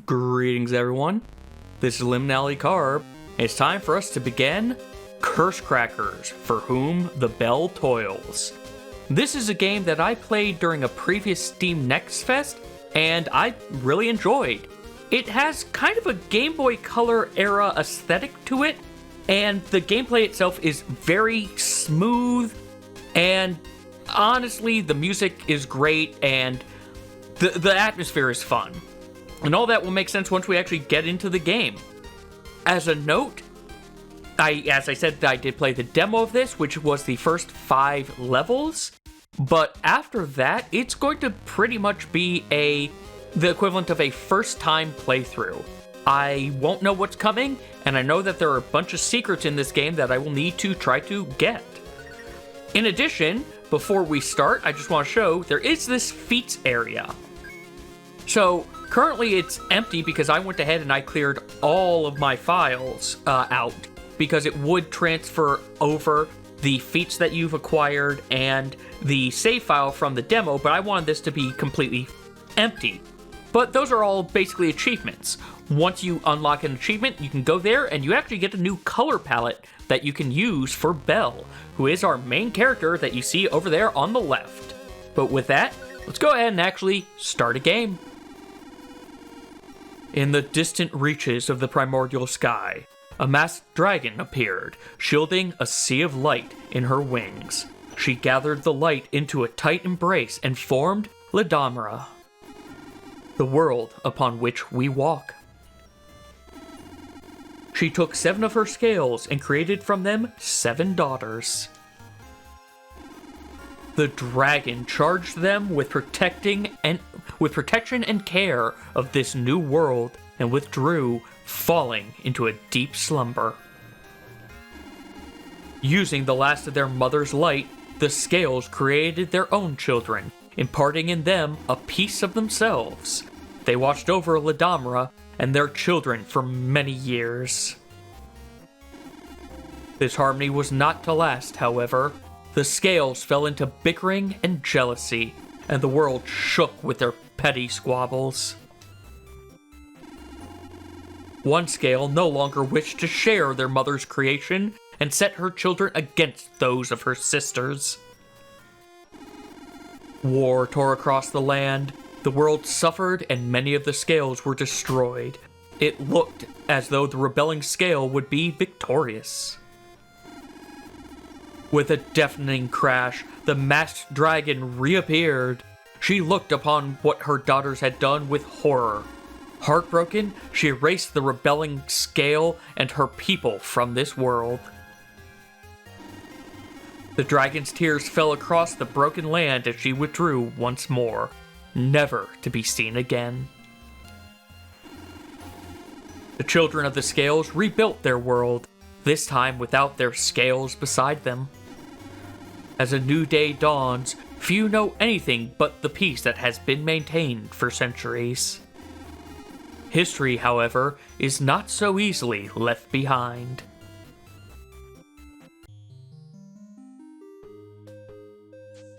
Greetings everyone, this is Liminality Carb, and it's time for us to begin Curse Crackers for Whom the Belle Toils. This is a game that I played during a previous Steam Next Fest, and I really enjoyed. It has kind of a Game Boy Color era aesthetic to it, and the gameplay itself is very smooth, and honestly the music is great, and the atmosphere is fun. And all that will make sense once we actually get into the game. As a note, as I said, I did play the demo of this, which was the first 5 levels. But after that, it's going to pretty much be the equivalent of a first-time playthrough. I won't know what's coming, and I know that there are a bunch of secrets in this game that I will need to try to get. In addition, before we start, I just want to show there is this feats area. So, currently it's empty because I went ahead and I cleared all of my files out because it would transfer over the feats that you've acquired and the save file from the demo, but I wanted this to be completely empty. But those are all basically achievements. Once you unlock an achievement, you can go there and you actually get a new color palette that you can use for Belle, who is our main character that you see over there on the left. But with that, let's go ahead and actually start a game. In the distant reaches of the primordial sky, a masked dragon appeared, shielding a sea of light in her wings. She gathered the light into a tight embrace and formed Ledamra, the world upon which we walk. She took 7 of her scales and created from them 7 daughters. The dragon charged them with protection and care of this new world and withdrew, falling into a deep slumber. Using the last of their mother's light, the scales created their own children, imparting in them a piece of themselves. They watched over Ledamra and their children for many years. This harmony was not to last, however. The scales fell into bickering and jealousy, and the world shook with their petty squabbles. One scale no longer wished to share their mother's creation and set her children against those of her sisters. War tore across the land, the world suffered, and many of the scales were destroyed. It looked as though the rebelling scale would be victorious. With a deafening crash, the masked dragon reappeared. She looked upon what her daughters had done with horror. Heartbroken, she erased the rebelling scale and her people from this world. The dragon's tears fell across the broken land as she withdrew once more, never to be seen again. The children of the scales rebuilt their world, this time without their scales beside them. As a new day dawns, few know anything but the peace that has been maintained for centuries. History, however, is not so easily left behind.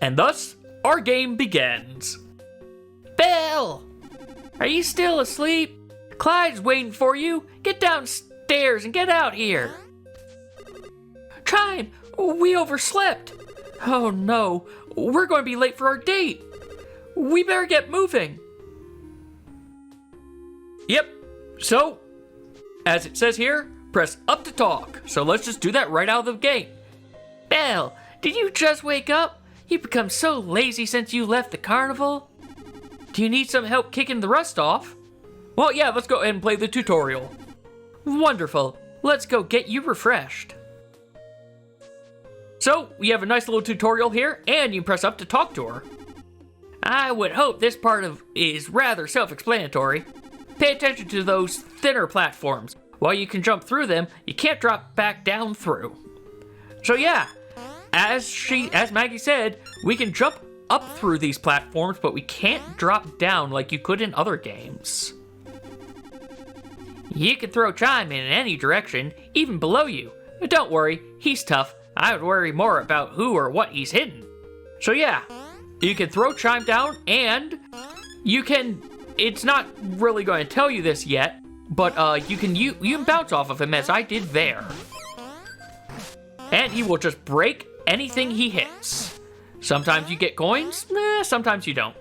And thus, our game begins. Belle! Are you still asleep? Clyde's waiting for you. Get downstairs and get out here. Chime, we overslept. Oh no, we're going to be late for our date. We better get moving. Yep, so, as it says here, press up to talk. So let's just do that right out of the gate. Belle, did you just wake up? You've become so lazy since you left the carnival. Do you need some help kicking the rust off? Well, yeah, let's go ahead and play the tutorial. Wonderful, let's go get you refreshed. So, we have a nice little tutorial here, and you can press up to talk to her. I would hope this part is rather self-explanatory. Pay attention to those thinner platforms. While you can jump through them, you can't drop back down through. So yeah, as Maggie said, we can jump up through these platforms, but we can't drop down like you could in other games. You can throw Chime in any direction, even below you. But don't worry, he's tough. I would worry more about who or what he's hidden. So yeah, you can throw Chime down, and you can it's not really going to tell you this yet, but you can bounce off of him as I did there. And he will just break anything he hits. Sometimes you get coins, sometimes you don't.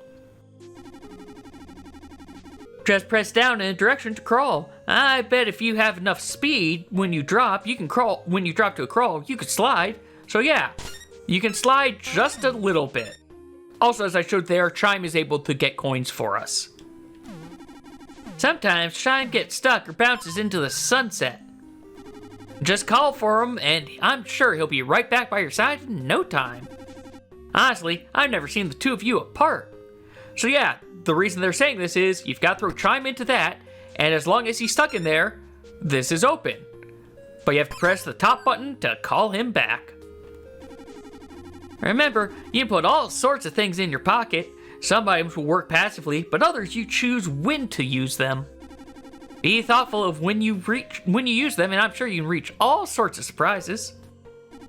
Just press down in a direction to crawl. I bet if you have enough speed when you drop, you can crawl. When you drop to a crawl, you can slide. So yeah, you can slide just a little bit. Also, as I showed there, Chime is able to get coins for us. Sometimes Chime gets stuck or bounces into the sunset. Just call for him, and I'm sure he'll be right back by your side in no time. Honestly, I've never seen the two of you apart. So yeah, the reason they're saying this is you've got to throw Chime into that, and as long as he's stuck in there, this is open. But you have to press the top button to call him back. Remember, you can put all sorts of things in your pocket. Some items will work passively, but others you choose when to use them. Be thoughtful of when you use them, and I'm sure you can reach all sorts of surprises.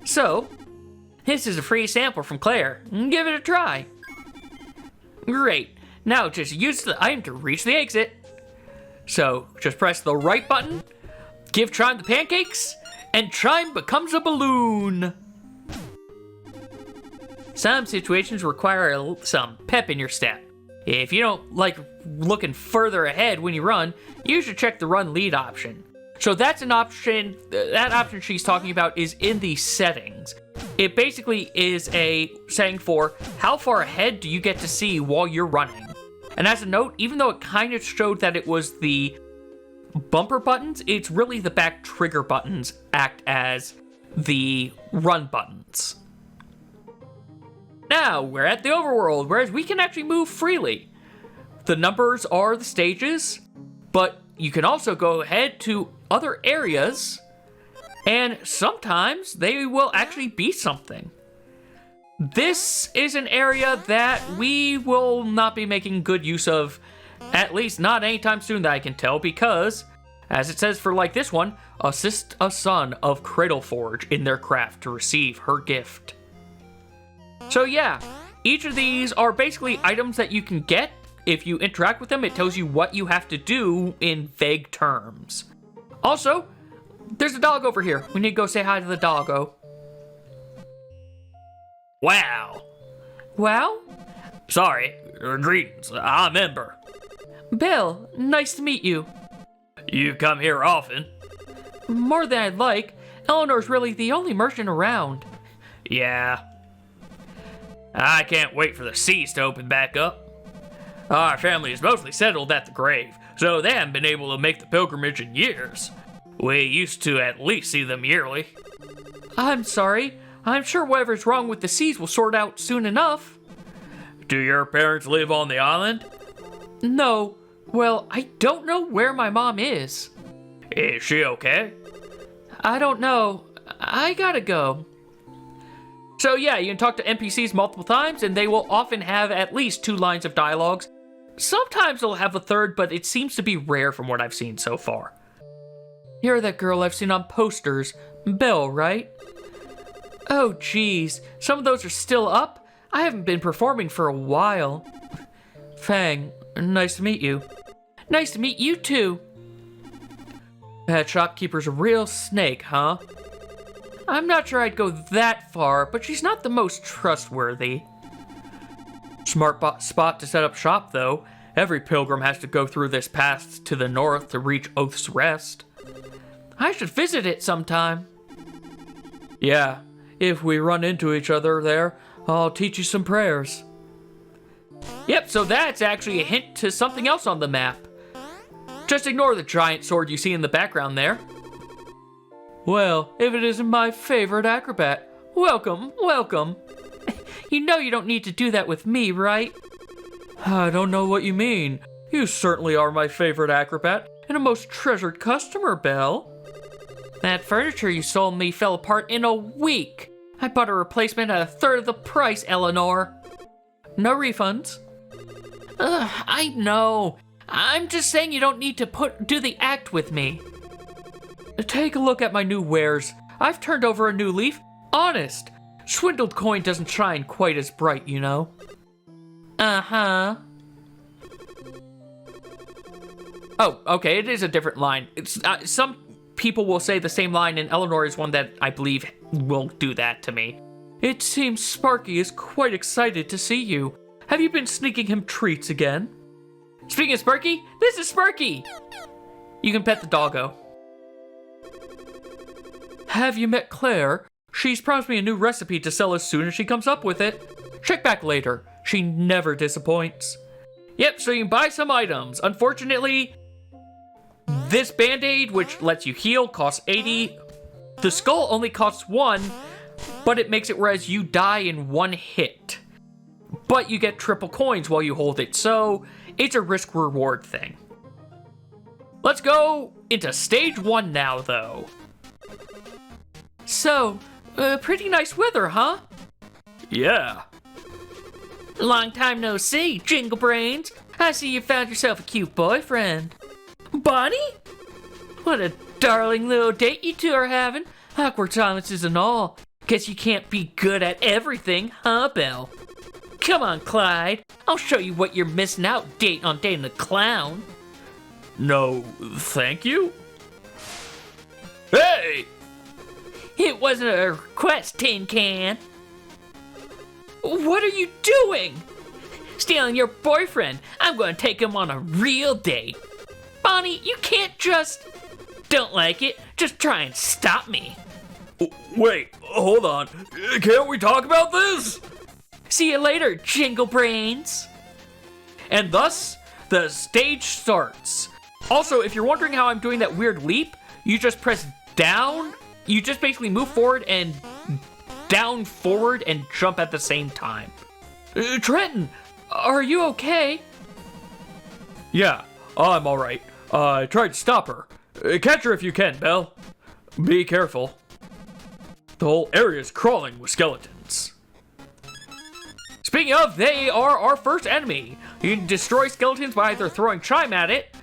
So, this is a free sample from Claire. Give it a try. Great. Now just use the item to reach the exit. So, just press the right button, give Chime the pancakes, and Chime becomes a balloon. Some situations require some pep in your step. If you don't like looking further ahead when you run, you should check the run lead option. So that's an option, that option she's talking about is in the settings. It basically is a setting for how far ahead do you get to see while you're running. And as a note, even though it kind of showed that it was the bumper buttons, it's really the back trigger buttons act as the run buttons. Now, we're at the overworld, whereas we can actually move freely. The numbers are the stages, but you can also go ahead to other areas, and sometimes they will actually be something. This is an area that we will not be making good use of, at least not anytime soon that I can tell, because, as it says for like this one, assist a son of Cradleforge in their craft to receive her gift. So yeah, each of these are basically items that you can get. If you interact with them, it tells you what you have to do in vague terms. Also, there's a dog over here. We need to go say hi to the doggo. Wow. Wow? Sorry, greetings, I'm Ember. Bill, nice to meet you. You come here often? More than I'd like. Eleanor's really the only merchant around. Yeah. I can't wait for the seas to open back up. Our family is mostly settled at the grave, so they haven't been able to make the pilgrimage in years. We used to at least see them yearly. I'm sorry. I'm sure whatever's wrong with the seas will sort out soon enough. Do your parents live on the island? No. Well, I don't know where my mom is. Is she okay? I don't know. I gotta go. So yeah, you can talk to NPCs multiple times, and they will often have at least 2 lines of dialogues. Sometimes they'll have a third, but it seems to be rare from what I've seen so far. You're that girl I've seen on posters. Belle, right? Oh geez, some of those are still up? I haven't been performing for a while. Fang, nice to meet you. Nice to meet you too. That shopkeeper's a real snake, huh? I'm not sure I'd go that far, but she's not the most trustworthy. Smart spot to set up shop, though. Every pilgrim has to go through this path to the north to reach Oath's Rest. I should visit it sometime. Yeah, if we run into each other there, I'll teach you some prayers. Yep, so that's actually a hint to something else on the map. Just ignore the giant sword you see in the background there. Well, if it isn't my favorite acrobat. Welcome, welcome. You know you don't need to do that with me, right? I don't know what you mean. You certainly are my favorite acrobat and a most treasured customer, Belle. That furniture you sold me fell apart in a week. I bought a replacement at 1/3 of the price, Eleanor. No refunds. I know. I'm just saying you don't need to do the act with me. Take a look at my new wares. I've turned over a new leaf. Honest. Swindled coin doesn't shine quite as bright, you know. Uh-huh. Oh, okay, it is a different line. It's some people will say the same line, and Eleanor is one that I believe will do that to me. It seems Sparky is quite excited to see you. Have you been sneaking him treats again? Speaking of Sparky, this is Sparky! You can pet the doggo. Have you met Claire? She's promised me a new recipe to sell as soon as she comes up with it. Check back later. She never disappoints. Yep, so you can buy some items. Unfortunately, this band-aid, which lets you heal, costs 80. The skull only costs 1, but it makes it whereas you die in 1 hit. But you get triple coins while you hold it, so it's a risk-reward thing. Let's go into stage 1 now, though. So, pretty nice weather, huh? Yeah. Long time no see, Jingle Brains. I see you found yourself a cute boyfriend. Bonnie? What a darling little date you two are having. Awkward silences and all. Guess you can't be good at everything, huh, Belle? Come on, Clyde. I'll show you what you're missing out dating a clown. No, thank you. Hey! It wasn't a request, Tin Can. What are you doing? Stealing your boyfriend. I'm going to take him on a real date. Bonnie, you can't just... Don't like it. Just try and stop me. Wait, hold on. Can't we talk about this? See you later, Jingle Brains. And thus, the stage starts. Also, if you're wondering how I'm doing that weird leap, you just press down. You just basically move forward and down forward and jump at the same time. Trenton, are you okay? Yeah, I'm alright. I tried to stop her. Catch her if you can, Belle. Be careful. The whole area's crawling with skeletons. Speaking of, they are our first enemy. You can destroy skeletons by either throwing Chime at it,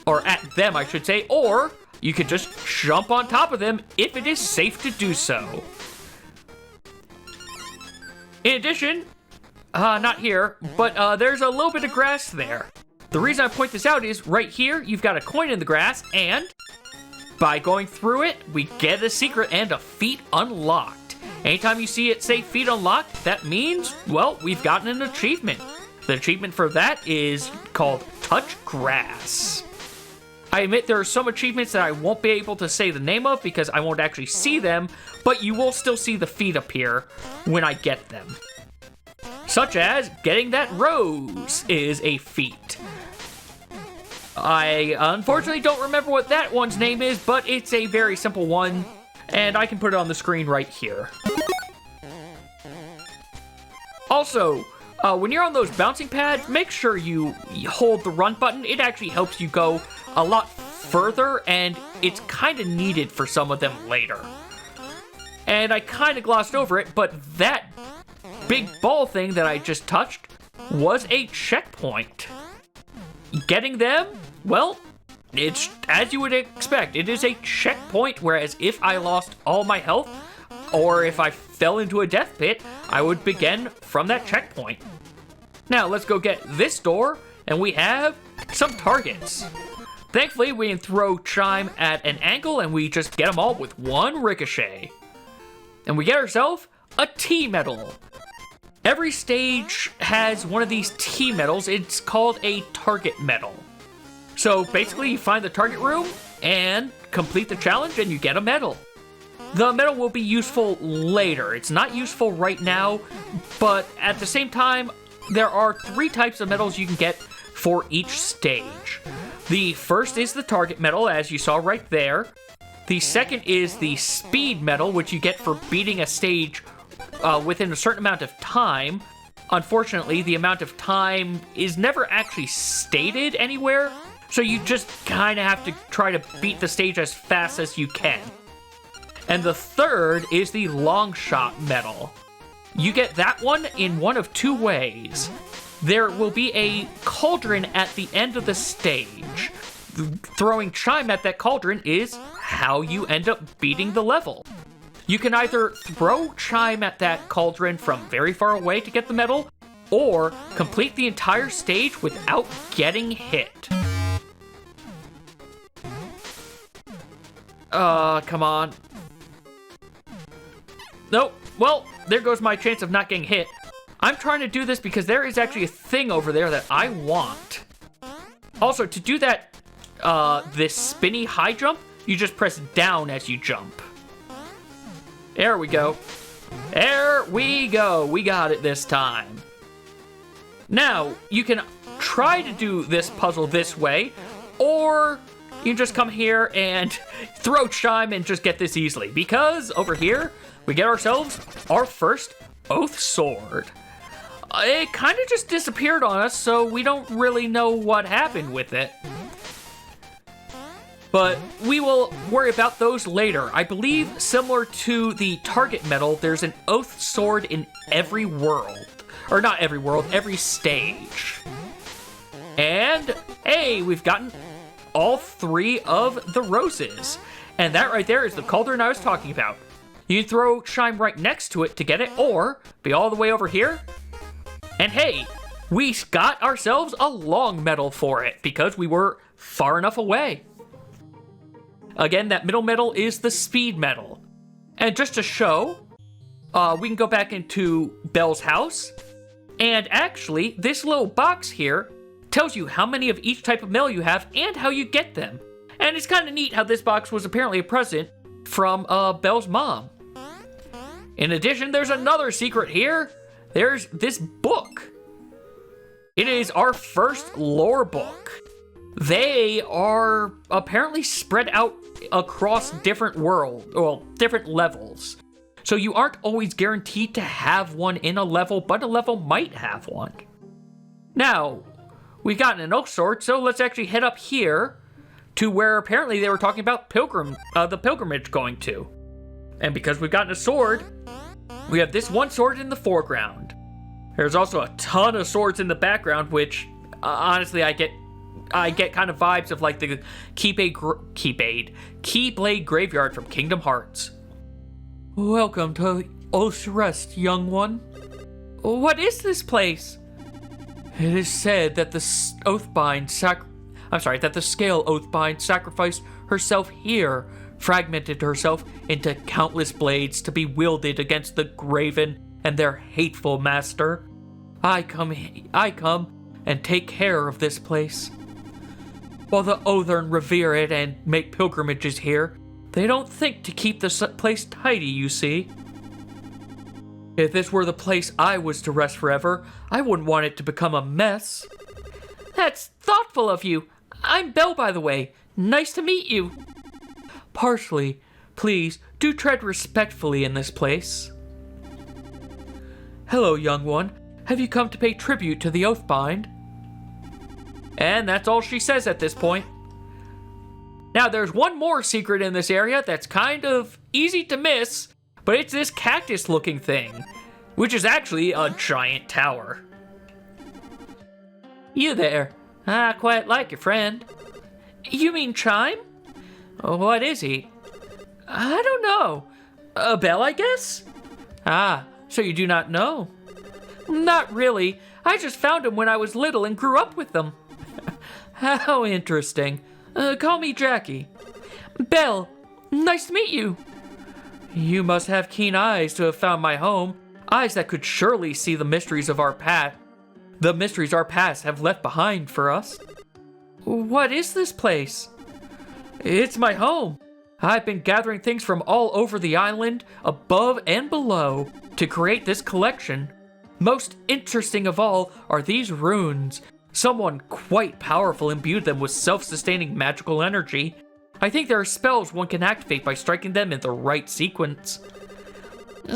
or at them, I should say, or you can just jump on top of them if it is safe to do so. In addition, not here, but there's a little bit of grass there. The reason I point this out is right here, you've got a coin in the grass, and by going through it, we get a secret and a feat unlocked. Anytime you see it say feat unlocked, that means, well, we've gotten an achievement. The achievement for that is called Touch Grass. I admit there are some achievements that I won't be able to say the name of because I won't actually see them, but you will still see the feat appear when I get them. Such as getting that rose is a feat. I unfortunately don't remember what that one's name is, but it's a very simple one, and I can put it on the screen right here. Also, when you're on those bouncing pads, make sure you hold the run button. It actually helps you go a lot further, and it's kind of needed for some of them later. And I kind of glossed over it, but that big ball thing that I just touched was a checkpoint. Getting them, well, it's as you would expect. It is a checkpoint, whereas if I lost all my health, or if I fell into a death pit, I would begin from that checkpoint. Now, let's go get this door, and we have some targets. Thankfully, we can throw Chime at an angle, and we just get them all with one ricochet. And we get ourselves a T medal. Every stage has one of these T medals. It's called a target medal. So basically, you find the target room and complete the challenge, and you get a medal. The medal will be useful later. It's not useful right now, but at the same time, there are 3 types of medals you can get for each stage. The first is the target medal, as you saw right there. The second is the speed medal, which you get for beating a stage within a certain amount of time. Unfortunately, the amount of time is never actually stated anywhere, so you just kind of have to try to beat the stage as fast as you can. And the third is the long shot medal. You get that one in one of 2 ways. There will be a cauldron at the end of the stage. Throwing Chime at that cauldron is how you end up beating the level. You can either throw Chime at that cauldron from very far away to get the medal, or complete the entire stage without getting hit. Come on. Nope. Well, there goes my chance of not getting hit. I'm trying to do this because there is actually a thing over there that I want. Also, to do that, this spinny high jump, you just press down as you jump. There we go. There we go. We got it this time. Now, you can try to do this puzzle this way, or you just come here and throw chime and just get this easily. Because over here, we get ourselves our first oath sword. It kind of just disappeared on us, so we don't really know what happened with it. But we will worry about those later. I believe, similar to the target medal, there's an oath sword in every world. Or not every world, every stage. And, hey, we've gotten all 3 of the roses. And that right there is the cauldron I was talking about. You can throw chime right next to it to get it, or be all the way over here. And hey, we got ourselves a long medal for it because we were far enough away. Again, that middle medal is the speed medal. And just to show, we can go back into Belle's house. And actually, this little box here tells you how many of each type of medal you have and how you get them. And it's kind of neat how this box was apparently a present from Belle's mom. In addition, there's another secret here. There's this book. It is our first lore book. They are apparently spread out across different different levels. So you aren't always guaranteed to have one in a level, but a level might have one. Now, we've gotten an oak sword, so let's actually head up here to where apparently they were talking about the pilgrimage going to. And because we've gotten a sword, we have this one sword in the foreground. There's also a ton of swords in the background, which honestly I get kind of vibes of like the Keyblade Graveyard from Kingdom Hearts. Welcome to Oath's Rest, young one. What is this place? It is said that the Scale Oathbind sacrificed herself here, fragmented herself into countless blades to be wielded against the Graven and their hateful master. I come and take care of this place. While the Othern revere it and make pilgrimages here, they don't think to keep the place tidy, you see. If this were the place I was to rest forever, I wouldn't want it to become a mess. That's thoughtful of you. I'm Belle, by the way. Nice to meet you. Parsley, please do tread respectfully in this place. Hello, young one. Have you come to pay tribute to the Oathbind? And that's all she says at this point. Now, there's one more secret in this area that's kind of easy to miss, but it's this cactus-looking thing, which is actually a giant tower. You there. I quite like your friend. You mean Chime? What is he? I don't know. A Belle, I guess? Ah, so you do not know. Not really. I just found him when I was little and grew up with them. How interesting. Call me Jackie. Belle, nice to meet you. You must have keen eyes to have found my home. Eyes that could surely see the mysteries of our past. The mysteries our past have left behind for us. What is this place? It's my home. I've been gathering things from all over the island, above and below, to create this collection. Most interesting of all are these runes. Someone quite powerful imbued them with self-sustaining magical energy. I think there are spells one can activate by striking them in the right sequence.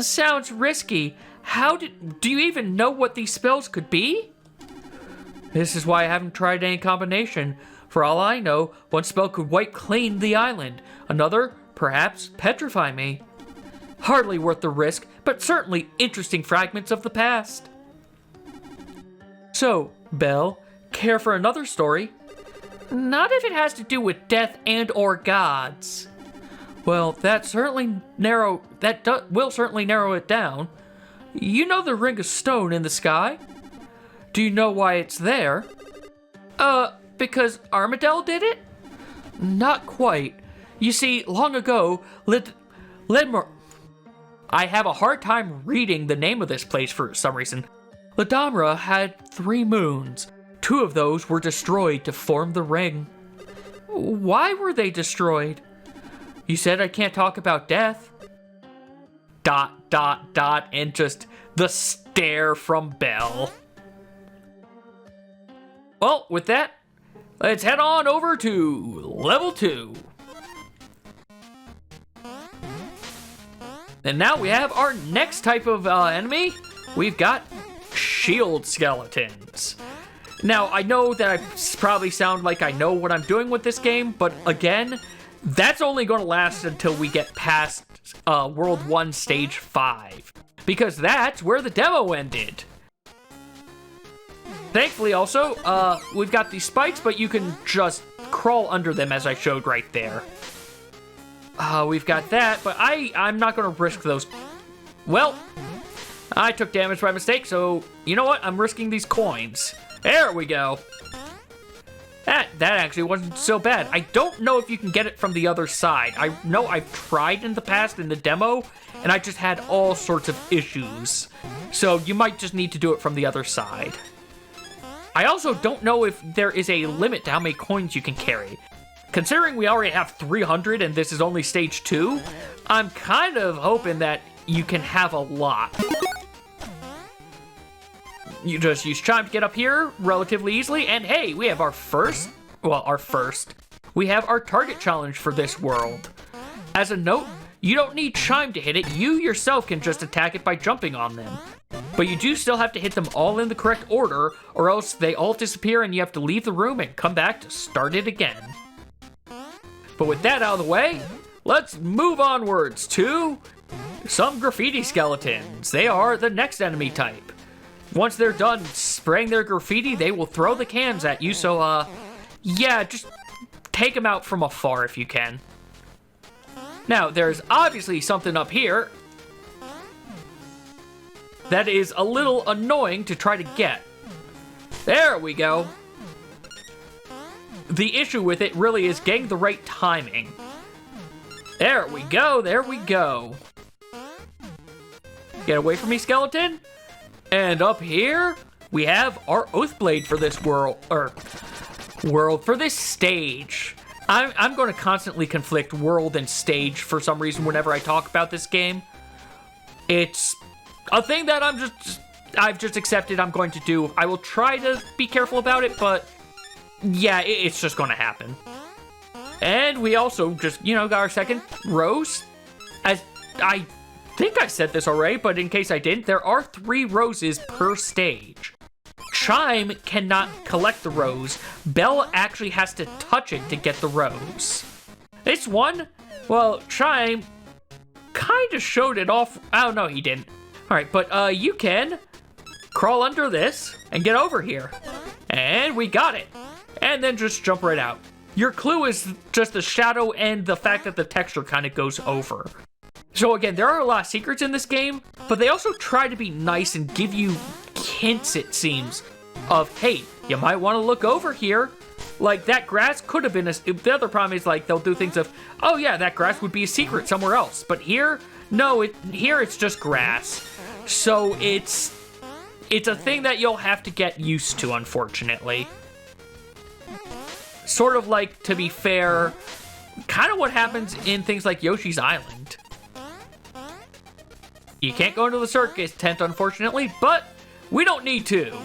Sounds risky. Do you even know what these spells could be? This is why I haven't tried any combination. For all I know, one spell could wipe clean the island. Another, perhaps, petrify me. Hardly worth the risk, but certainly interesting fragments of the past. So, Belle, care for another story? Not if it has to do with death and or gods. Well, that will certainly narrow it down. You know the ring of stone in the sky? Do you know why it's there? Because Armadale did it? Not quite. You see, long ago, I have a hard time reading the name of this place for some reason. Ledamra had 3 moons. 2 of those were destroyed to form the ring. Why were they destroyed? You said I can't talk about death. ... and just the stare from Belle. Well, with that, let's head on over to level 2. And now we have our next type of enemy. We've got shield skeletons. Now, I know that I probably sound like I know what I'm doing with this game, but again, that's only going to last until we get past World 1 Stage 5, because that's where the demo ended. Thankfully, also, we've got these spikes, but you can just crawl under them as I showed right there. We've got that, but I'm not going to risk those. Well, I took damage by mistake, so you know what? I'm risking these coins. There we go. That actually wasn't so bad. I don't know if you can get it from the other side. I know I've tried in the past in the demo, and I just had all sorts of issues. So you might just need to do it from the other side. I also don't know if there is a limit to how many coins you can carry. Considering we already have 300 and this is only stage 2, I'm kind of hoping that you can have a lot. You just use Chime to get up here relatively easily, and hey, we have our first. We have our target challenge for this world. As a note, you don't need Chime to hit it, you yourself can just attack it by jumping on them. But you do still have to hit them all in the correct order, or else they all disappear and you have to leave the room and come back to start it again. But with that out of the way, let's move onwards to some graffiti skeletons. They are the next enemy type. Once they're done spraying their graffiti, they will throw the cans at you, so, yeah, just take them out from afar if you can. Now, there's obviously something up here that is a little annoying to try to get. There we go. The issue with it really is getting the right timing. There we go, there we go. Get away from me, skeleton. And up here, we have our Oathblade for this for this stage. I'm going to constantly conflict world and stage for some reason whenever I talk about this game. It's a thing that I've just accepted I'm going to do. I will try to be careful about it, but yeah, it's just going to happen. And we also just, got our second rose. As I think I said this already, but in case I didn't, there are 3 roses per stage. Chime cannot collect the rose. Belle actually has to touch it to get the rose. This one, well, Chime kind of showed it off. Oh, no, he didn't. All right, but you can crawl under this and get over here. And we got it. And then just jump right out. Your clue is just the shadow and the fact that the texture kind of goes over. So again, there are a lot of secrets in this game, but they also try to be nice and give you hints, it seems, of, hey, you might want to look over here. Like, that grass could have been the other problem is, like, they'll do things of, oh yeah, that grass would be a secret somewhere else. But here, no, here it's just grass. So it's a thing that you'll have to get used to, unfortunately. Sort of like, to be fair, kind of what happens in things like Yoshi's Island. You can't go into the circus tent, unfortunately, but we don't need to.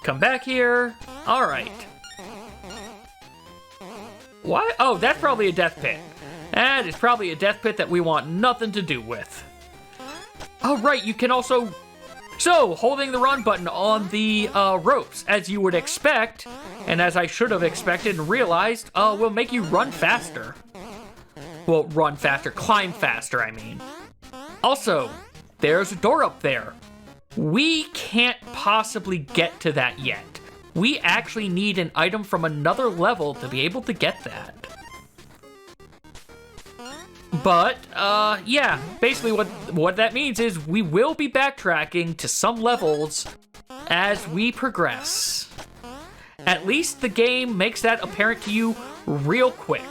Come back here. All right. Why? Oh, that's probably a death pit. That is probably a death pit that we want nothing to do with. Oh, right, you can also... So, holding the run button on the ropes, as you would expect, and as I should have expected and realized, will make you run faster. Well, run faster, climb faster, I mean. Also, there's a door up there. We can't possibly get to that yet. We actually need an item from another level to be able to get that. But, yeah, basically what that means is we will be backtracking to some levels as we progress. At least the game makes that apparent to you real quick.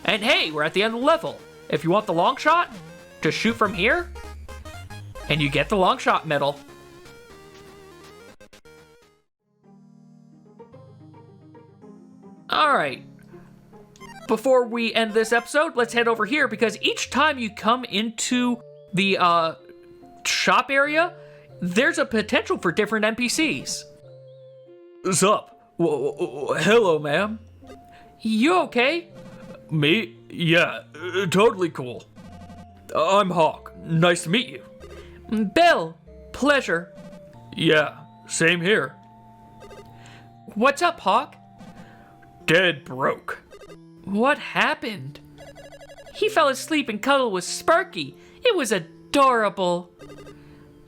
And hey, we're at the end of the level. If you want the long shot, just shoot from here, and you get the long shot medal. Alright. Before we end this episode, let's head over here, because each time you come into the shop area, there's a potential for different NPCs. What's up? Hello, ma'am. You okay? Me? Yeah, totally cool. I'm Hawk. Nice to meet you. Belle. Pleasure. Yeah, same here. What's up, Hawk? Dead broke. What happened? He fell asleep and cuddled with Sparky. It was adorable.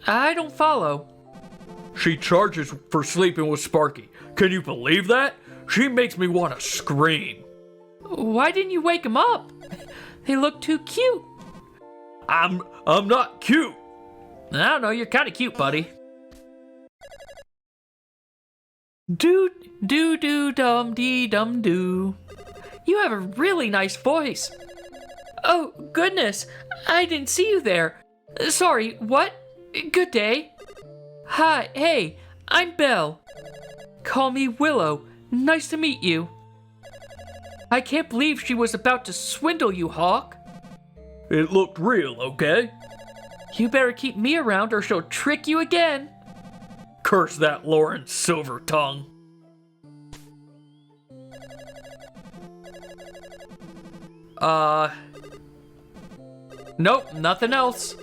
I don't follow. She charges for sleeping with Sparky. Can you believe that? She makes me want to scream. Why didn't you wake him up? They look too cute. I'm not cute. I don't know, you're kind of cute, buddy. Do-do-do-dum-dee-dum-doo. You have a really nice voice. Oh, goodness. I didn't see you there. Sorry, what? Good day. Hi, hey, I'm Belle. Call me Willow. Nice to meet you. I can't believe she was about to swindle you, Hawk. It looked real, okay? You better keep me around or she'll trick you again. Curse that Lauren Silvertongue. Nope, nothing else.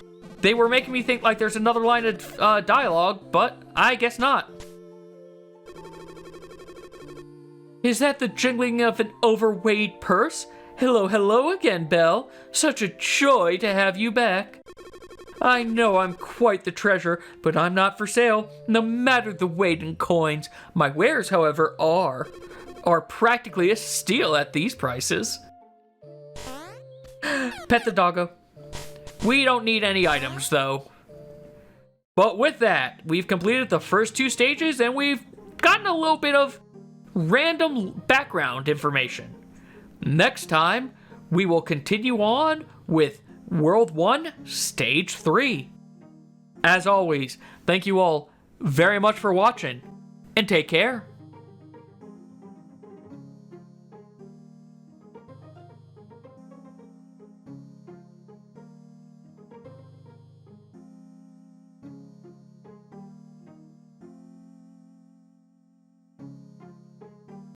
They were making me think like there's another line of dialogue, but I guess not. Is that the jingling of an overweight purse? Hello, hello again, Belle. Such a joy to have you back. I know I'm quite the treasure, but I'm not for sale, no matter the weight in coins. My wares, however, are practically a steal at these prices. Pet the doggo. We don't need any items, though. But with that, we've completed the first 2 stages, and we've gotten a little bit of random background information. Next time, we will continue on with World 1, Stage 3. As always, thank you all very much for watching, and take care.